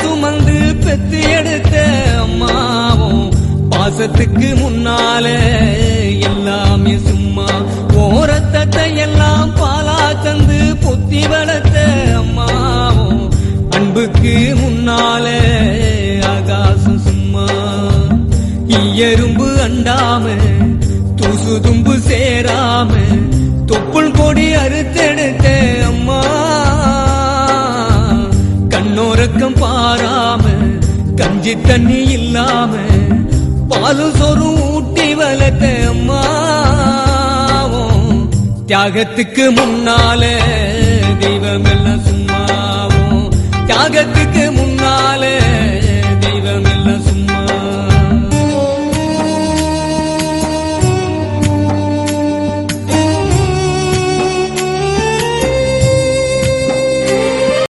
சுமந்து பெத்து எடுத்த அம்மாவும் பாசத்துக்கு முன்னால எல்லாமே சும்மா. ஓரத்தத்தை எல்லாம் பாலா தந்து பொத்தி வளர்த்த அம்மாவும் அன்புக்கு முன்னால ஆகாசம் சும்மா. எறும்பு அண்டாம தூசு தும்பு சேராம தொப்புள் கொடி அறுத்தெடுத்த அம்மா. கண்ணோரக்கம் பாராம கஞ்சி தண்ணி இல்லாம பாலு சொரு ஊட்டி வளர்த்த அம்மாவும் தியாகத்துக்கு முன்னால தெய்வம் எல்லாம் சும்மாவும். தியாகத்துக்கு